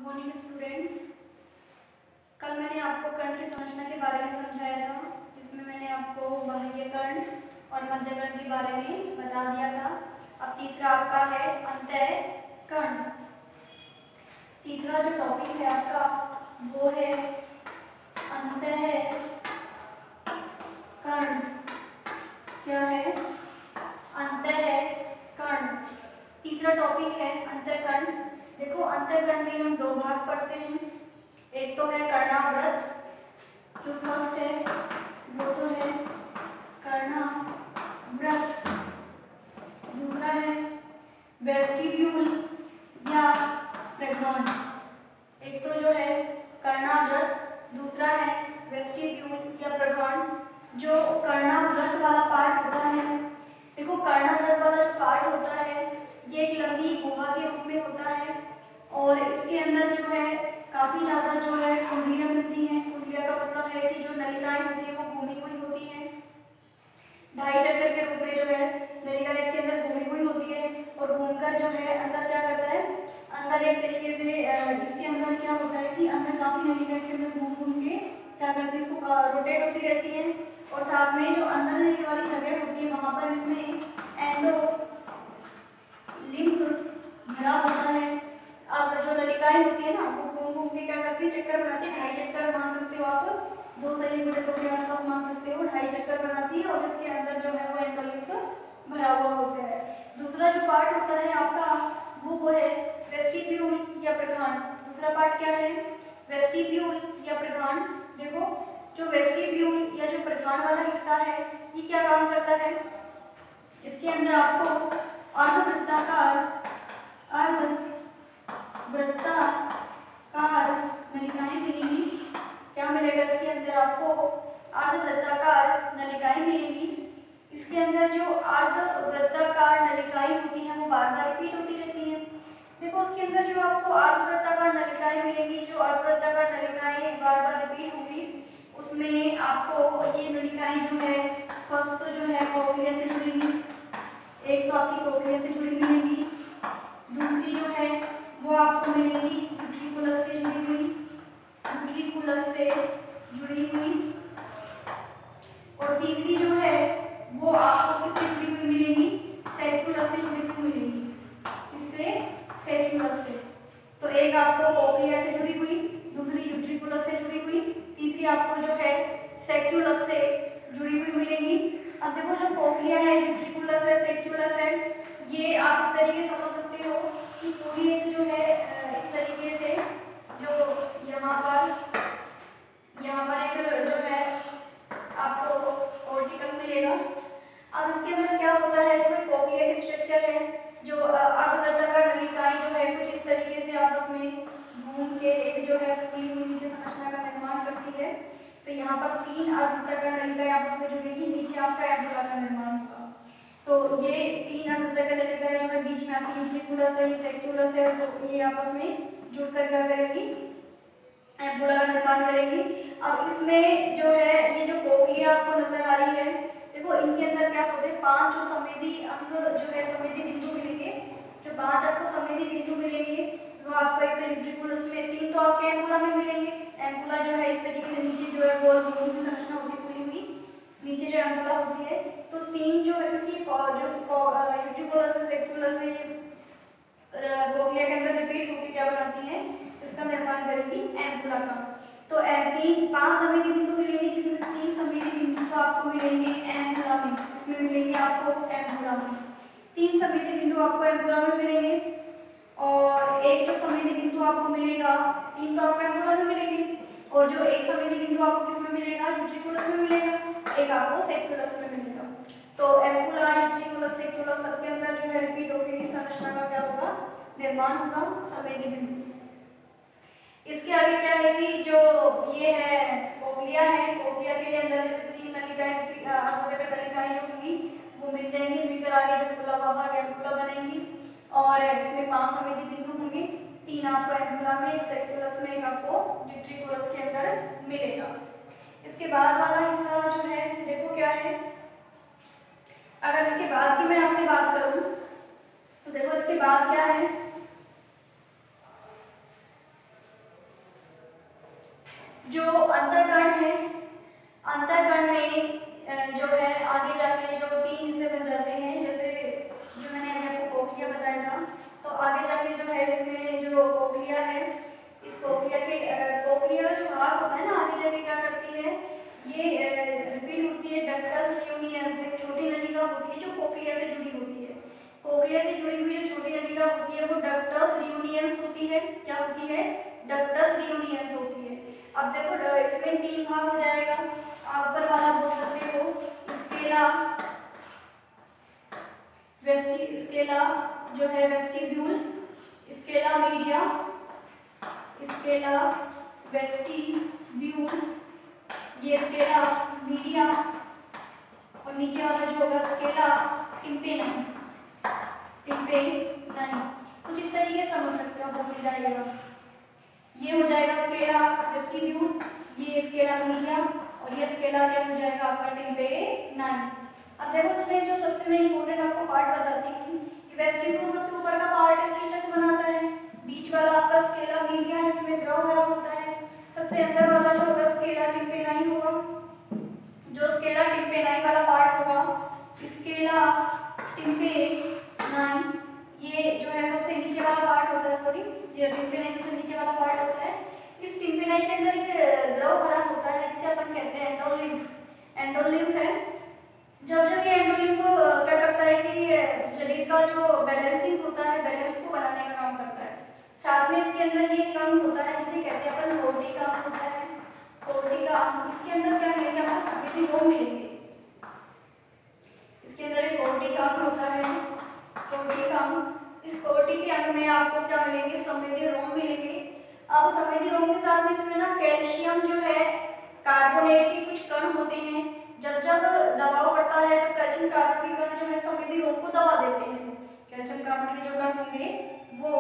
Morning students. कल मैंने आपको कर्ण की संरचना के बारे में समझाया था, जिसमें मैंने आपको बाह्य कर्ण और मध्य कर्ण के बारे में बता दिया था। अब तीसरा आपका है अंतःकर्ण। तीसरा जो टॉपिक है आपका वो है अंतःकर्ण। क्या है? अंतःकर्ण। तीसरा टॉपिक है अंतःकर्ण। देखो, अंतःकर्ण में हम दो भाग पढ़ते हैं। एक तो है कर्णावृत, जो फर्स्ट है वो तो है कर्णावृत। दूसरा है वेस्टिब्यूल या प्रघान। एक तो जो है कर्णावृत, दूसरा है वेस्टिब्यूल या प्रघान। जो कर्णावृत वाला पार्ट होता है, देखो कर्णावृत वाला जो पार्ट होता है ये एक लंबी गुहा के रूप में होता है और इसके अंदर जो है काफी ज्यादा जो है कुंडलियां मिलती हैं। कुंडलियां का मतलब है कि जो नलिकाएं होती है वो घूमी हुई होती हैं। ढाई चक्कर के रूप में जो है नलिका इसके अंदर घूमी हुई होती है और घूमकर जो है अंदर क्या करता है, अंदर एक तरीके से इसके अंदर क्या होता है कि अंदर काफी नलिका इसके अंदर घूम घूम के क्या करती है, इसको रोटेट होती रहती है और साथ में जो अंदर रहने वाली जगह होती है वहां पर इसमें एंडो लिम्फ भरा होता है। अब जो नलिकाएं होती है ना वो घूम घूम के क्या करती है, चक्कर बनाती है। ढाई चक्कर मान सकते हो आप, 2 सेंटीमीटर के आसपास मान सकते हो। ढाई चक्कर बनाती है और इसके अंदर जो है वो एंडोलिम्फ भरा हुआ होता है। दूसरा जो पार्ट होता है आपका वो है वेस्टिब्यूल या प्रघान। दूसरा पार्ट क्या है? वेस्टिब्यूल या प्रघान। देखो, जो वेस्टिब्यूल या जो प्रघान वाला हिस्सा है ये क्या काम करता है, इसके अंदर आपको अर्धवृत्ताकार नलिकाएं मिलेंगी। क्या मिलेगा इसके अंदर आपको? अर्धवृत्ताकार नलिकाएं मिलेंगी। इसके अंदर जो अर्धवृत्ताकार नलिकाएं होती हैं वो बार बार रिपीट होती रहती हैं। देखो, उसके अंदर जो आपको अर्धवृत्ताकार नलिकाएं मिलेंगी, जो अर्धवृत्ताकार नलिकाएं बार बार रिपीट होंगी, उसमें आपको ये नलिकाएं जो है फर्स्ट तो जो है कोक्लिया से जुड़ेंगी। एक तो आपकी कोक्लिया से जुड़ी मिलेंगी, दूसरी जो है वो आपको मिलेगी यूट्रिकुलस से जुड़ी हुई, और तीसरी जो है वो आपको किससे जुड़ी हुई मिलेगी? सेरिकुलस से जुड़ी हुई मिलेगी। किससे? सेरिकुलस से। तो एक आपको कोक्लिया से जुड़ी हुई, दूसरी यूट्रिकुलस से जुड़ी हुई, तीसरी आपको जो है सेक्युलस से जुड़ी हुई मिलेंगी। अब देखो, जो कोक्लिया है, यूट्रिकुलस है, सेक्युलस है, ये आप इस तरीके से समझ सकते हो कि पूरी एक जो है इस तरीके से जो यहाँ पर एक जो है आपको कोर्टिकल मिलेगा। अब इसके अंदर क्या होता है, जो कोक्लिया की स्ट्रक्चर है, जो अर्धवृत्ताकार नलिकाएं जो है कुछ इस तरीके से आपस में घूम के एक जो है फूली हुई नीचे संरचना का निर्माण करती है। तो यहाँ पर 3 अर्धवृत्ताकार नलिकाएं आपस में जुड़ेगी, नीचे आपका एम्पुला का निर्माण होगा। तो ये 3 अर्धवृत्ताकार नलिकाएं जो है बीच में आपकी यूट्रिकुलस है, सेक्युलस है, तो ये आपस में जुड़कर क्या करेगी? एम्पुला का निर्माण करेगी। अब इसमें जो है ये जो कोक्लिया आपको नजर आ रही है, देखो इनके अंदर क्या होते हैं, 5 जो संवेदी अंग जो है संवेदी बिंदु मिलेंगे। जो 5 आपको संवेदी बिंदु मिलेंगे वो आपका इस यूट्रिकुलस में, 3 तो आपके एम्पुला में मिलेंगे। एम्पुला जो है इस तरीके से नीचे जो है गोल गोल की संरचना होती है फूली हुई, नीचे जो एम्पुला होती है। तो 3 जो है, क्योंकि जो यूट्रिकुलस है, सेक्युलस है, ये कोक्लिया के अंदर रिपीट होकर क्या बनाती है, इसका निर्माण करेगी एम्पुला का। तो 5 संवेदी बिंदु मिलेंगे, जिसमें से 3 संवेदी बिंदु तो आपको मिलेंगे एम्पुला में। इसमें मिलेंगे आपको एम्पुला में 3 संवेदी बिंदु आपको एम्पुला में मिलेंगे और एक जो संवेदी बिंदु आपको मिलेगा, 3 तो आपको एम्पुला में मिलेंगे और जो एक संवेदी बिंदु आपको किसमें मिलेगा? यूट्रिकुलस में मिलेगा, एक आपको सेक्युलस में मिलेगा। तो एम्पुला, यूट्रिकुलस, सेक्युलस सबके अंदर जो है रिपीट होकर इस संरचना का क्या होगा? निर्माण होगा, संवेदी बिंदु। इसके आगे क्या है कि जो ये है कोक्लिया है, कोक्लिया के अंदर जैसे 3 नलिकाएं अर्धवृत्ताकार नलिकाएं जो होंगी वो मिल जाएंगी, मिलकर आगे जो फूला हुआ भाग एम्पुला बनेगी और इसमें 5 संवेदी बिंदु होंगे, 3 आपको एम्पुला में, एक सेक्युलस में, एक आपको यूट्रिकुलस के अंदर मिलेगा। इसके बाद वाला हिस्सा जो है देखो क्या है, अगर इसके बाद की मैं आपसे बात करूं तो देखो इसके बाद क्या है, जो अंतःकरण है, अंतःकरण में जो है आगे जाके जो 3 हिस्से बन जाते हैं, जैसे जो मैंने अभी आपको कोक्लिया बताया था, तो आगे जाके जो है इसमें जो कोक्लिया है, इस कोक्लिया के कोक्लिया जो भाग होता है ना, आगे जाके क्या करती है, ये रिपीट होती है डक्टस रियूनियंस, एक छोटी नलिका होती है जो कोक्लिया से जुड़ी होती है। कोक्लिया से जुड़ी हुई जो छोटी नलिका होती है वो डक्टस रियूनियंस होती है। क्या होती है? डक्टस रियूनियंस होती है। अब देखो इसमें 3 भाग हो जाएगा। आप ऊपर वाला बोल सकते हो स्केला, स्केला जो है vestibule, Scala media, Scala vestibule, ये स्केला मीडिया, और नीचे वाला जो होगा स्केला टिम्पेनम, टिम्पेनम। कुछ इस तरीके से समझ सकते हो, आपको मिल जाएगा। ये हो जाएगा स्केला वेस्टिब्यूल, ये स्केला मीडिया, और ये स्केला क्या हो जाएगा आपका टिम्पेनम। अब देखो इसमें जो सबसे मैं इंपॉर्टेंट आपको पार्ट बताती हूँ, वेस्टिब्यूल सबसे ऊपर का पार्ट इसकी छत बनाता है, बीच वाला आपका स्केला मीडिया है, इसमें द्रव भरा होता है, सबसे अंदर वाला जो होगा स्केला टिम्पेनाई होगा, जो स्केला टिम्पेनाई वाला पार्ट होगा, स्केला टिम्पेनाई, ये जो है सबसे नीचे वाला पार्ट होता है, सॉरी ये टिम्पेनाई सबसे नीचे वाला पार्ट होता है। इस टिम्पेनाई के अंदर ये द्रव भरा होता है जिसे अपन कहते हैं एंडोलिम्फ, एंडोलिम्फ है। जब जब ये एंडोलिम्फ क्या करता है कि शरीर का जो बैलेंसिंग होता है, बैलेंस को बनाने का काम करता है। साथ में इसके अंदर ये काम होता है जिसे कहते हैं अपन कोर्टिका होता है, कोर्टिका। इसके अंदर क्या मिलेगा आपको? सफेदी रोम मिलेंगे। इसके अंदर एक कोर्टिका होता है, कोर्टिका। इस कोर्टिके अंग में आपको क्या मिलेंगे? संवेदी रोम मिलेंगे। अब संवेदी रोम के साथ में इसमें ना कैल्शियम जो है, कार्बोनेट के कुछ कण होते हैं, जब जब दबाव पड़ता है तो कैल्शियम कार्बोनेट के कण जो है संवेदी रोम को दबा देते हैं। कैल्शियम कार्बोनेट के जो कण होंगे वो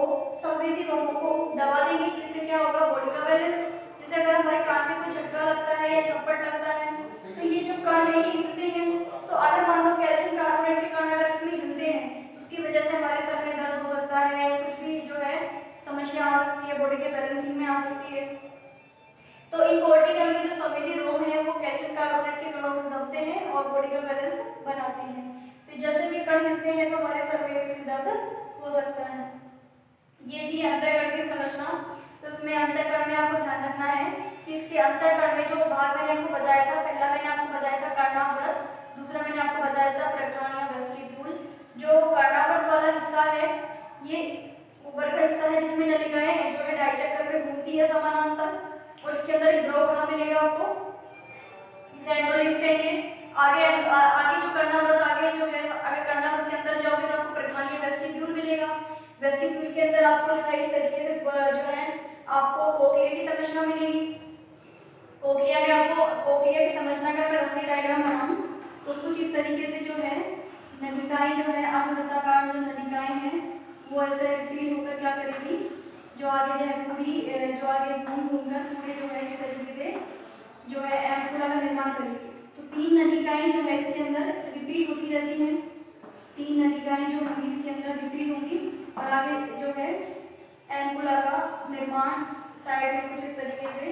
संवेदी रोम को दबा देंगे, जिससे क्या होगा? बॉडी का बैलेंस। जैसे अगर हमारे कान में कोई झटका लगता है या थप्पड़ लगता है तो ये जो कण है ये हिलते हैं। तो अगर मान लो कैल्शियम कार्बोनेट के कण अगर इसमें हिलते हैं, उसकी वजह से हमारे सर में दर्द हो सकता है, कुछ भी जो है समस्या आ सकती है, बॉडी के बैलेंसिंग में आ सकती है। तो इन कोर्टिकल में जो संवेदी रोम है वो कैल्शियम कार्बोनेट के कणों से दबते हैं और बॉडी का बैलेंस बनाते हैं। तो जब जब ये कण हिलते हैं तो हमारे सर में इससे दर्द हो सकता है। ये थी अंतःकरण की संरचना। तो इसमें अंतःकरण में आपको ध्यान रखना है कि इसके अंतःकरण में जो भाग मैंने आपको बताया था, पहला मैंने आपको बताया था कर्णावृत, दूसरा मैंने आपको बताया था प्रग्राण या वेस्टिब्यूल। जो कर्णावृत वाला हिस्सा है ये ऊपर का हिस्सा है जिसमें नलिकाएं जो है ढाई चक्कर में घूमती है समानांतर, और इसके अंदर एक द्रव बना मिलेगा आपको, इसे एंडोलिम्फ कहेंगे। आगे जो कर्णावृत आगे जो है, अगर कर्णावृत के अंदर जाओगे तो आपको प्रग्राण या वेस्टिब्यूल मिलेगा। वेस्टिब्यूल के अंदर आपको जो है इस तरीके से जो है आपको कोक्लिया की संरचना मिलेगी। कोक्लिया में आपको कोक्लिया की संरचना का मैं रफली डायग्राम बनाऊं तो कुछ इस तरीके से जो है नलिकाएं जो है अर्धवृत्ताकार जो नलिकाएं हैं वो ऐसे रिपीट होकर क्या करेगी, जो आगे जो है पूरी जो आगे घूमकर पूरे जो है इस तरीके से जो है एम्पुला का निर्माण करेगी। तो 3 नलिकाएं जो है इसके अंदर रिपीट होती रहती हैं, 3 नलिकाएं जो होंगी इसके अंदर रिपीट होंगी और आगे जो है एम्पुला का निर्माण साइड में कुछ इस तरीके से,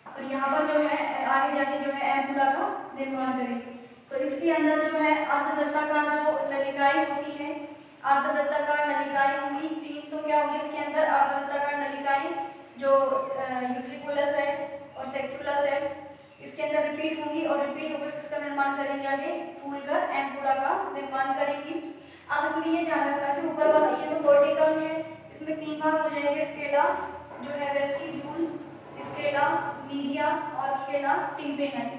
और यहाँ पर जो है आगे जाके जो है एम्पुला का निर्माण करेगी। तो इसके अंदर जो है अर्धवृत्ताकार जो नलिकाएं होती है, अर्धवृत्ताकार नलिकाएं होंगी 3। तो क्या होगी इसके अंदर? अर्धवृत्ताकार नलिकाएं जो यूट्रिकुलस है और सेक्युलस है, इसके अंदर रिपीट होंगी और रिपीट होकर किसका निर्माण करेंगे? आगे फूलकर एम्पुला का निर्माण करेंगी। अब इसमें ये ध्यान रखना कि ऊपर वाला ये तो कोर्टिकल है, इसमें 3 भाग हो जाएंगे, स्केला जो है वेस्टिब्यूल, स्केला मीडिया और स्केला टिम्पेनाई।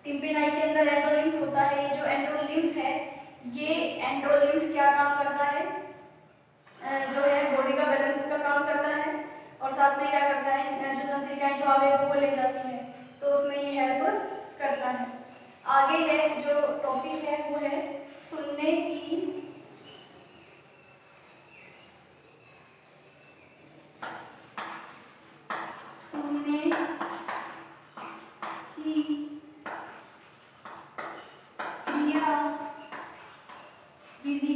टिम्पेनाई के अंदर एंडोलिम्फ होता है। ये जो एंडोलिम्फ है, ये एंडोलिम्फ क्या काम करता है? जो है बॉडी का बैलेंस का काम करता है और साथ में क्या करता है? जो तंत्रिकाएं जो अवयवों को ले जाती है तो उसमें ये हेल्प करता है। आगे है जो टॉपिक है वो है सुनने की क्रिया विधि।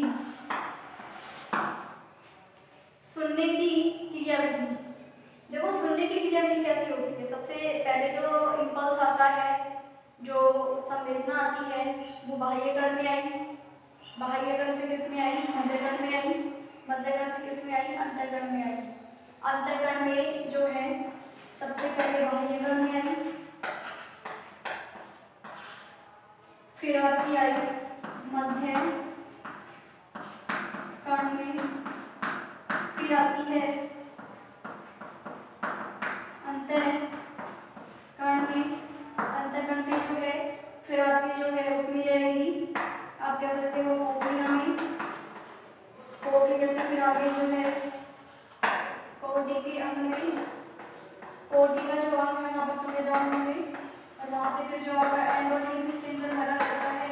पहले जो इम्पल्स आता है, जो संवेदना आती है, वो बाह्य कण में आई, बाह्य कण से किस में आई, मध्य कण में आई, मध्य कण से किस में आई, अंतःकण में आई। अंतःकण में जो है सबसे पहले बाह्य कण में आई, फिर आपकी आई मध्य कण में, फिर आती है अंतःकण में, अंतःकण से जो है फिर आपकी जो है उसमें जाएगी, आप कह सकते हो कोशिका में, कोशिका से फिर आगे जो है कोशिका के अंग में, कोशिका जो अंग है वहाँ पर संवेदन होंगे, और वहाँ से फिर जो आपका एंडोलिंग के अंदर भरा जाता है,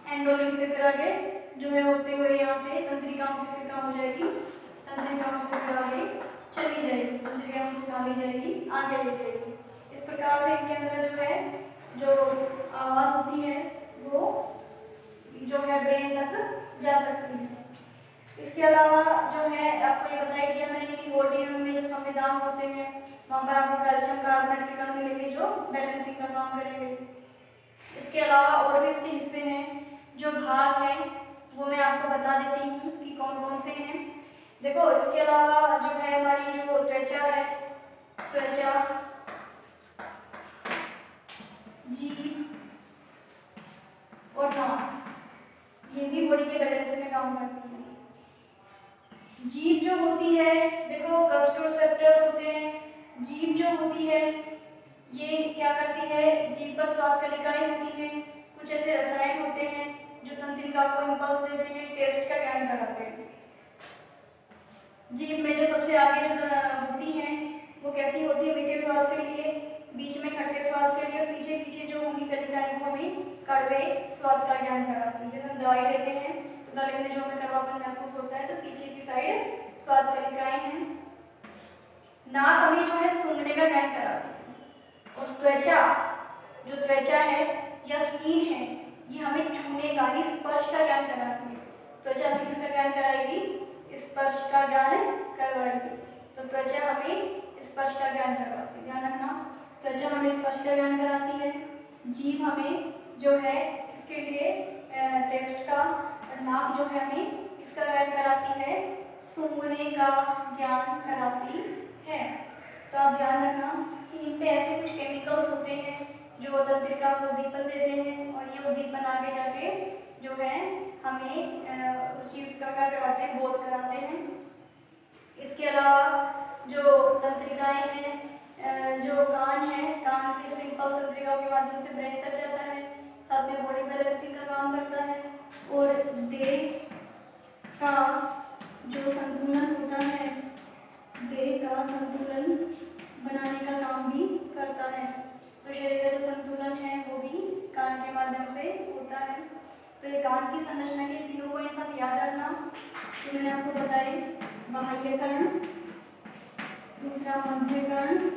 एंडोलिंग से फिर आगे जो है होते हुए यहाँ से तंत्रिकाओं से फिर कहाँ हो जाएगी, तंत्रिकाओं से फिर आगे चली जाएगी, तंत्रिकाओं से कहाँ ले जाएगी, आगे ले जाएगी। इस प्रकार से इनके अंदर जो है जो आवाज़ होती है वो जो है ब्रेन तक जा सकती है। इसके अलावा जो है आपको ये बताया दिया मैंने कि गोल्डी में जो संविधान होते हैं वहाँ पर आपको कैल्शियम कार्बोनेट के कण मिलेंगे जो बैलेंसिंग का काम करेंगे। इसके अलावा और भी इसके हिस्से हैं, जो भाग हैं वो मैं आपको बता देती हूँ कि कौन कौन से हैं। देखो इसके अलावा जो है हमारी जो त्वचा है, त्वचा, जीभ और नाक, ये भी बॉडी के बैलेंस में काम करती है। जीभ जो होती है, देखो गस्ट्रोसेप्टर्स होते हैं, जीभ जो होती है ये क्या करती है, जीभ पर स्वाद कलिकाएं होती हैं, कुछ ऐसे रसायन होते हैं जो तंत्रिका को इम्पल्स देते हैं, टेस्ट का ज्ञान कराते हैं। जीभ में जो सबसे आगे जो होती हैं वो कैसी होती है, मीठे स्वाद के लिए, बीच में खट्टे स्वाद के लिए, और पीछे पीछे जो होंगी कलिकाएं वो हमें कड़वे स्वाद का ज्ञान कराती है। जैसे हम दवाई लेते हैं तो गले में जो हमें कड़वापन महसूस होता है तो पीछे की साइड स्वाद कलिकाएं हैं। नाक हमें जो है सूंघने का ज्ञान कराती है, और त्वचा, जो त्वचा है या स्किन है ये हमें छूने का ही, स्पर्श का ज्ञान कराती है। त्वचा हमें किसका ज्ञान कराएगी, स्पर्श का ज्ञान करवाएगी। तो त्वचा हमें स्पर्श का ज्ञान करवाती है, ध्यान रखना, त्वचा हमें स्पर्श का ज्ञान कराती है। जीभ हमें जो है किसके लिए, टेस्ट का, और नाक जो है हमें किसका ज्ञान कराती है, सूंघने का ज्ञान कराती है। तो आप ध्यान रखना कि इन पे ऐसे कुछ केमिकल्स होते हैं जो तंत्रिका को उद्दीपन देते हैं, और ये उद्दीपन आगे जाके जो है हमें उस चीज़ का क्या करवाते हैं, बोध कराते हैं। इसके अलावा जो तंत्रिकाएं हैं, जो कान है, कान से जैसे इम्पल्स तंत्रिकाओं के माध्यम से ब्रेन तक जाता है, साथ में बॉडी बैलेंसिंग का काम करता है, और देह का जो संतुलन होता है, देह का संतुलन बनाने का काम भी करता है। तो शरीर का जो संतुलन है वो भी कान के माध्यम से होता है। तो ये कान की संरचना के तीनों को एक साथ याद रखना, तो मैंने आपको बताए बाह्य कण, दूसरा मध्य कण,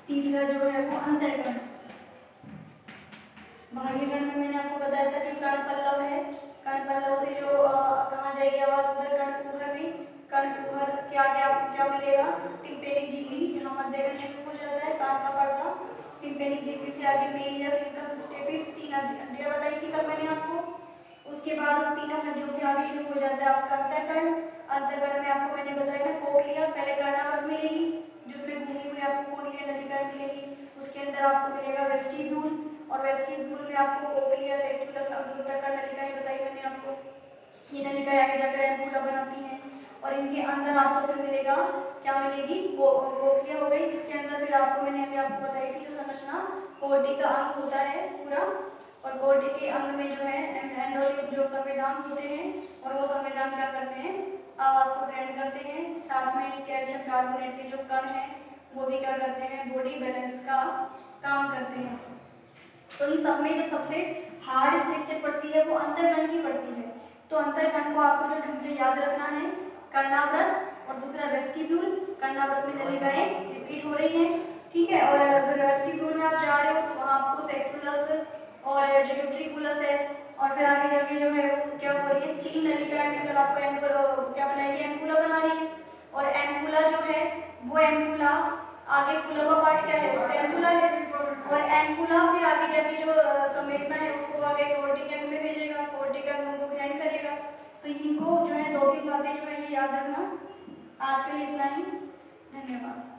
तीसरा जो है वो अंतःकण। बाह्य कण में मैंने आपको बताया था कि कण पल्लव है, कण पल्लव से जो कहाँ जाएगी आवाज, अंदर कण कुहर में, कण कुहर क्या क्या क्या मिलेगा, टिम्पेनिक झिल्ली, जहाँ मध्य कण शुरू हो जाता है, कान का पर्दा, टिम्पेनिक झिल्ली से आगे मेलियस, इनकस, स्टेपिस, तीन हड्डियां बताई थी कल मैंने आपको। उसके बाद उन तीनों हड्डियों से आगे शुरू हो जाता है आपका अंतःकण। अंतःकण में आपको मैंने बताया ना कोक्लिया, पहले कर्णावत मिलेगी जिसमें घूमी हुई आपको कोक्लिया नलिकाएं मिलेगी, उसके अंदर आपको मिलेगा वेस्टिब्यूल, और वेस्टिब्यूल में आपको कोक्लिया, सेक्युलस, अवधूतक नलिकाएं बताई मैंने आपको। ये नलिकाएं आगे जाकर एम्पुला बनाती हैं, और इनके अंदर आपको फिर मिलेगा, क्या मिलेगी, कोक्लिया हो गई। इसके अंदर फिर आपको मैंने अभी आपको बताई थी जो संरचना, कोर्टी का अंग होता है पूरा, और कोर्टी के अंग में जो है एंडोलिन जो संवेदन होते हैं, और वो संवेदन क्या करते हैं, आवाज़ को ग्रहण करते हैं। साथ में कैल्शियम कार्बोनेट के जो कण हैं वो भी क्या करते हैं, बॉडी बैलेंस का काम करते हैं। तो इन सब में जो सबसे हार्ड स्ट्रक्चर पड़ती है वो अंतःकण की पड़ती है। तो अंतःकण को आपको जो ढंग से याद रखना है, कर्णावृत और दूसरा वेस्टिब्यूल। कर्णावृत में नलिकाएं रिपीट हो रही हैं, ठीक है, और वेस्टिब्यूल में आप जा रहे हो तो वहाँ आपको सेक्युलस और जो यूट्रिकुलस है, और फिर आगे जाके जो है वो क्या हो रही है, तीन नलिकाएं मिलकर आपको क्या बनाएगी, एम्पुला बना रही है। और एम्पुला जो है वो आगे फुला हुआ पार्ट क्या है, उसका एम्पुला है, और एम्पुला फिर आगे जाके जो समेटना है उसको आगे कोर्टिका में भेजेगा, कोर्टिका उनको ग्राइंड करेगा। तो इनको जो है 2-3 बातें जो है ये याद रखना। आज के लिए इतना ही, धन्यवाद।